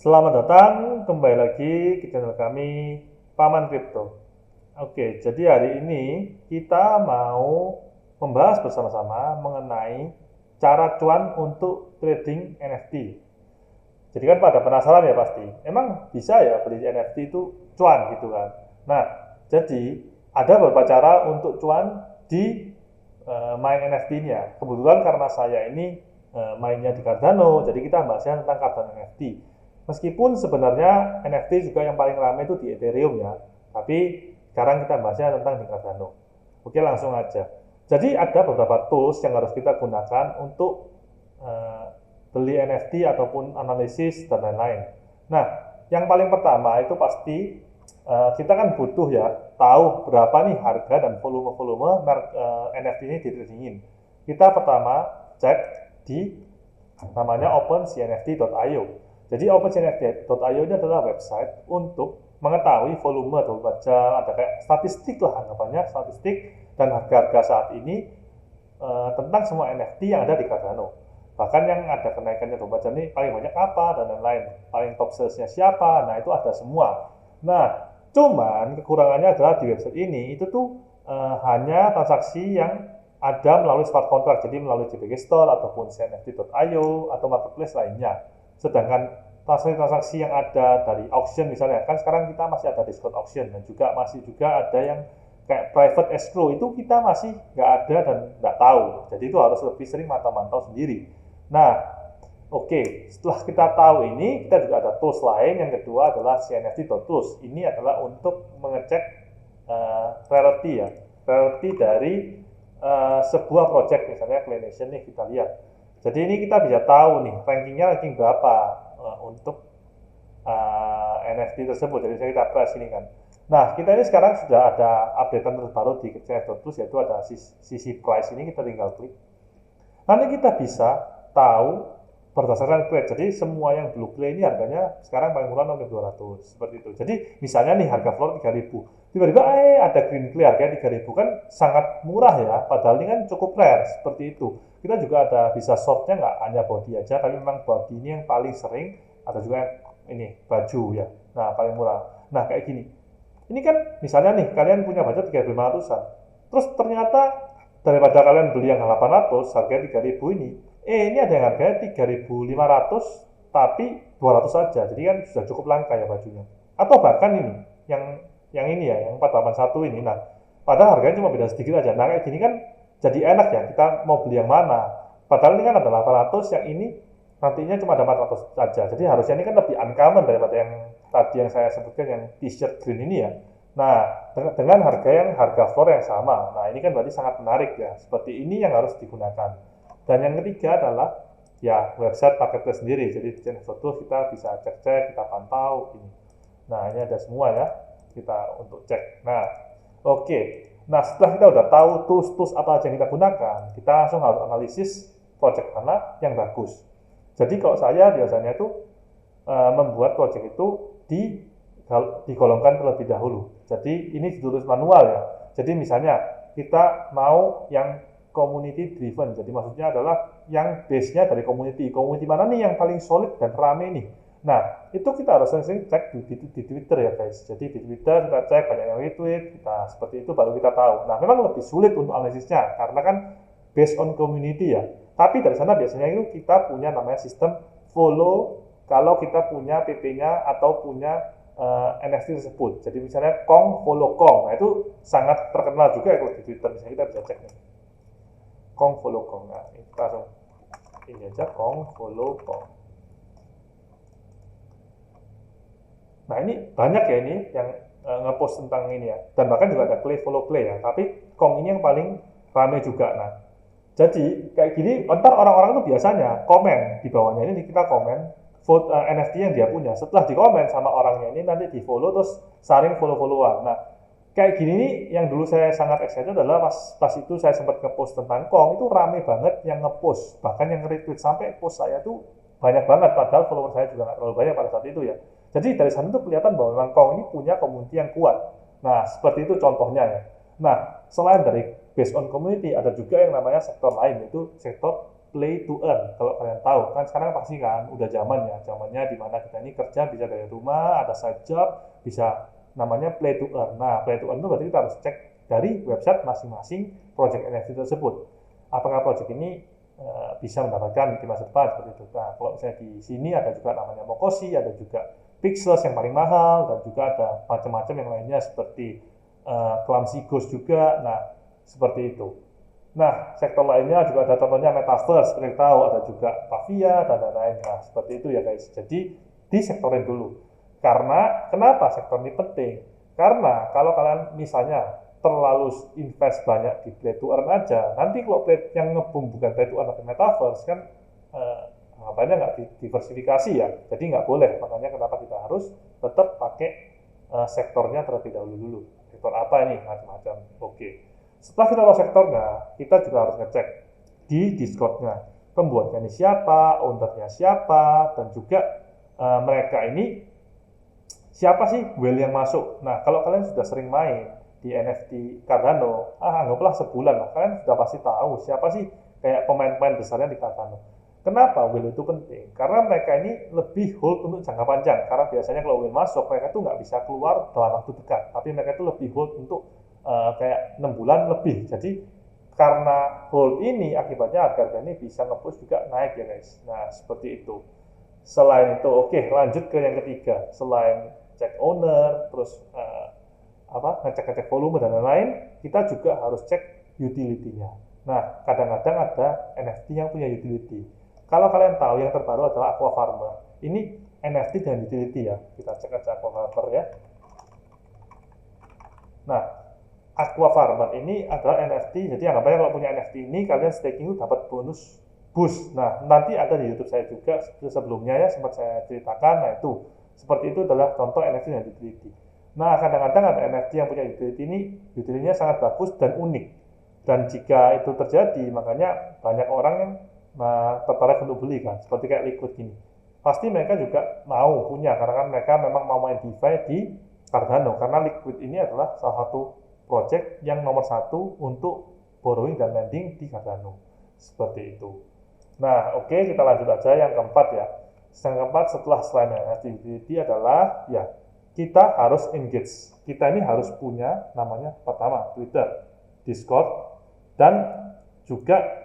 Selamat datang kembali lagi ke channel kami Paman Crypto. Oke, jadi hari ini kita mau membahas bersama-sama mengenai cara cuan untuk trading NFT. Jadi kan pada penasaran ya pasti, emang bisa ya beli NFT itu cuan gitu kan. Nah, jadi ada beberapa cara untuk cuan di main NFT-nya. Kebetulan karena saya ini mainnya di Cardano, jadi kita bahasnya tentang Cardano NFT. Meskipun sebenarnya NFT juga yang paling ramai itu di Ethereum ya, tapi sekarang kita bahasnya tentang di Cardano. Oke, langsung aja. Jadi ada beberapa tools yang harus kita gunakan untuk uh, beli NFT ataupun analisis dan lain-lain. Nah, yang paling pertama itu pasti kita kan butuh ya tahu berapa nih harga dan volume-volume NFT ini ditradingin. Kita pertama cek di namanya OpenCNFT.io. Jadi OpenCNFT.io ini adalah website untuk mengetahui volume 24 jam, ada kayak statistik lah anggapannya, statistik dan harga-harga saat ini tentang semua NFT yang ada di Cardano. Bahkan yang ada kenaikannya 24 jam ini paling banyak apa dan lain-lain, paling top salesnya siapa, nah itu ada semua. Nah, cuman kekurangannya adalah di website ini itu tuh hanya transaksi yang ada melalui smart contract, jadi melalui JPG Store ataupun CNFT.io atau marketplace lainnya. Sedangkan transaksi-transaksi yang ada dari auction misalnya, kan sekarang kita masih ada Discord auction dan juga masih juga ada yang kayak private escrow itu kita masih nggak ada dan nggak tahu. Jadi itu harus lebih sering mantau-mantau sendiri. Nah, oke, setelah kita tahu ini, kita juga ada tools lain. Yang kedua adalah CNFT.tools. Ini adalah untuk mengecek rarity ya, rarity dari sebuah project, misalnya Claynation nih kita lihat. Jadi ini kita bisa tahu nih rankingnya ranking berapa untuk NFT tersebut. Jadi saya kita press ini kan. Nah, kita ini sekarang sudah ada updatean terbaru di CNFT.tools, yaitu ada sisi price ini, kita tinggal klik. Nanti kita bisa tahu berdasarkan clay. Jadi semua yang blue clay ini harganya sekarang paling murah 6.200 seperti itu. Jadi misalnya nih harga floor 3.000. Tiba-tiba ada green clay harganya 3.000 kan sangat murah ya. Padahal ini kan cukup rare seperti itu. Kita juga ada bisa shortnya nggak hanya body aja, tapi memang body ini yang paling sering. Ada juga yang ini baju ya. Nah paling murah. Nah kayak gini. Ini kan misalnya nih kalian punya budget 3.500-an. Terus ternyata daripada kalian beli yang 800 harganya 3.000 ini, ini ada yang harganya 3.500 tapi 200 saja. Jadi kan sudah cukup langka ya bajunya. Atau bahkan ini yang ini ya, yang 481 ini. Nah, padahal harganya cuma beda sedikit aja. Nah, kayak gini kan jadi enak ya, kita mau beli yang mana. Padahal ini kan ada 800, yang ini nantinya cuma ada 400 saja. Jadi harusnya ini kan lebih uncommon daripada yang tadi yang saya sebutkan yang t-shirt green ini ya. Nah, dengan harga floor yang sama. Nah, ini kan berarti sangat menarik ya. Seperti ini yang harus digunakan. Dan yang ketiga adalah ya website marketplace sendiri. Jadi di CNFT.tools kita bisa cek-cek, kita pantau ini. Nah, ini ada semua ya kita untuk cek. Nah, oke. Nah, setelah kita udah tahu tools apa aja yang kita gunakan, kita langsung harus analisis project mana yang bagus. Jadi kalau saya biasanya itu membuat project itu digolongkan terlebih dahulu. Jadi ini ditulis manual ya. Jadi misalnya kita mau yang community driven. Jadi maksudnya adalah yang base-nya dari community. Community mana nih yang paling solid dan rame nih. Nah, itu kita harus sering cek di Twitter ya guys. Jadi di Twitter kita cek banyak yang retweet, kita seperti itu baru kita tahu. Nah, memang lebih sulit untuk analisisnya karena kan based on community ya. Tapi dari sana biasanya itu kita punya namanya sistem follow kalau kita punya PP-nya atau punya NFT tersebut. Jadi misalnya Kong follow Kong. Nah, itu sangat terkenal juga ya kalau di Twitter. Misalnya kita bisa cek nih. Kong follow Kong. Nah, kita langsung ini aja Kong follow Kong. Nah, ini banyak ya ini yang ngepost tentang ini ya. Dan bahkan juga ada Clay follow Clay ya. Tapi Kong ini yang paling rame juga. Nah, jadi kayak gini, ntar orang-orang tuh biasanya komen di bawahnya ini kita komen vote NFT yang dia punya. Setelah di komen sama orangnya ini nanti di follow terus saling follow-followan. Nah, kayak gini nih yang dulu saya sangat excited adalah pas itu saya sempat ngepost tentang Kong, itu rame banget yang ngepost, bahkan yang retweet sampai post saya tuh banyak banget, padahal follower saya juga nggak terlalu banyak pada saat itu ya. Jadi dari sana tuh kelihatan bahwa memang Kong ini punya community yang kuat. Nah, seperti itu contohnya ya. Nah, selain dari based on community, ada juga yang namanya sektor lain, yaitu sektor play to earn. Kalau kalian tahu, kan sekarang pasti kan udah zamannya di mana kita ini kerja bisa dari rumah, ada side job, bisa namanya play to earn. Nah, play to earn itu berarti kita harus cek dari website masing-masing project NFT tersebut. Apakah project ini bisa mendapatkan di masa depan seperti itu. Nah, kalau misalnya di sini ada juga namanya Mokoshi, ada juga Pixels yang paling mahal, dan juga ada macam-macam yang lainnya seperti Clumsy Ghost juga. Nah, seperti itu. Nah, sektor lainnya juga ada contohnya Metaverse, seperti tahu, ada juga Pavia, dan lain-lain. Nah, seperti itu ya guys. Jadi, disektorin dulu. Karena, kenapa sektor ini penting? Karena, kalau kalian misalnya terlalu invest banyak di play to earn aja, nanti kalau yang ngebum bukan play to earn tapi Metaverse, kan anggapannya nggak diversifikasi ya. Jadi nggak boleh, makanya kenapa kita harus tetap pakai sektornya terlebih dahulu dulu. Sektor apa ini? Macam-macam. Oke. Setelah kita tahu sektornya, kita juga harus ngecek di Discord-nya. Pembuatnya ini siapa, owner-nya siapa, dan juga mereka ini siapa sih whale yang masuk. Nah, kalau kalian sudah sering main di NFT Cardano, anggaplah sebulan lah, kalian sudah pasti tahu siapa sih kayak pemain-pemain besarnya di Cardano. Kenapa whale itu penting? Karena mereka ini lebih hold untuk jangka panjang. Karena biasanya kalau whale masuk, mereka tuh nggak bisa keluar dalam waktu dekat. Tapi mereka itu lebih hold untuk kayak 6 bulan lebih. Jadi karena hold ini akibatnya harga ini bisa nge-push juga naik ya guys. Nah, seperti itu. Selain itu, oke, lanjut ke yang ketiga. Selain cek owner, terus ngecek-ngecek volume dan lain-lain, kita juga harus cek utility-nya. Nah, kadang-kadang ada NFT yang punya utility. Kalau kalian tahu yang terbaru adalah Aqua Farmer. Ini NFT dan utility ya. Kita cek aja Aqua Farmer ya. Nah, Aqua Farmer ini adalah NFT, jadi anggapnya kalau punya NFT ini kalian staking itu dapat bonus boost. Nah, nanti ada di YouTube saya juga sebelumnya ya, sempat saya ceritakan. Nah, itu seperti itu adalah contoh NFT dan utility. Nah, kadang-kadang ada NFT yang punya utility ini, utility-nya sangat bagus dan unik. Dan jika itu terjadi, makanya banyak orang yang tertarik untuk beli kan, seperti kayak Liquid gini. Pasti mereka juga mau punya, karena kan mereka memang mau main DeFi di Cardano, karena Liquid ini adalah salah satu project yang nomor satu untuk borrowing dan lending di Cardano. Seperti itu. Nah, oke, kita lanjut aja yang keempat ya. Yang keempat setelah selain NFT adalah ya kita harus engage. Kita ini harus punya namanya pertama Twitter, Discord, dan juga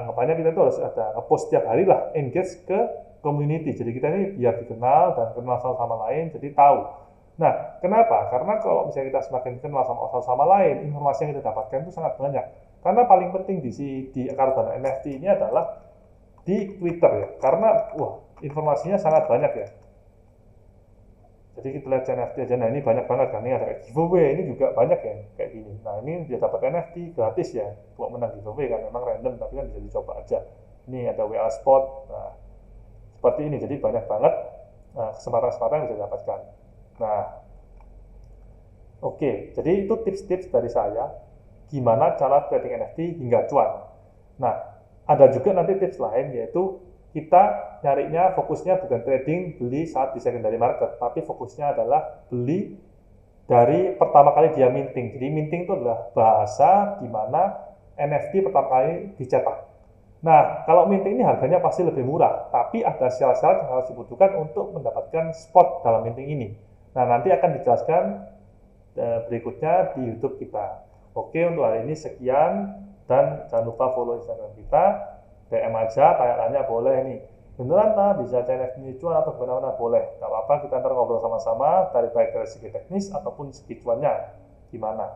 anggapannya kita itu harus ada ngepost setiap hari lah, engage ke community. Jadi kita ini biar dikenal dan kenal sama lain, jadi tahu. Nah, kenapa? Karena kalau misalnya kita semakin kenal sama lain, informasi yang kita dapatkan itu sangat banyak. Karena paling penting di Cardano NFT ini adalah di Twitter ya. Karena informasinya sangat banyak ya. Jadi kita lihat NFT aja, nah ini banyak banget kan, ini ada giveaway, ini juga banyak ya kayak gini. Nah, ini dia dapat NFT gratis ya, kalau menang giveaway kan memang random, tapi kan bisa dicoba aja. Ini ada WA Spot, nah seperti ini, jadi banyak banget kesempatan-kesempatan yang bisa didapatkan. Nah, oke, jadi itu tips-tips dari saya, gimana cara trading NFT hingga cuan. Nah, ada juga nanti tips lain, yaitu kita nyarinya fokusnya bukan trading beli saat di secondary market, tapi fokusnya adalah beli dari pertama kali dia minting. Jadi minting itu adalah bahasa di mana NFT pertama kali dicetak. Nah, kalau minting ini harganya pasti lebih murah, tapi ada syarat-syarat yang harus dibutuhkan untuk mendapatkan spot dalam minting ini. Nah, nanti akan dijelaskan berikutnya di YouTube kita. Oke, untuk hari ini sekian, dan jangan lupa follow Instagram kita. DM aja, tanya-tanya boleh nih. Beneran lah bisa channel ini cuan atau benar-benar boleh. Gak apa-apa, kita ntar ngobrol sama-sama dari baik dari segi teknis ataupun segi cuannya gimana.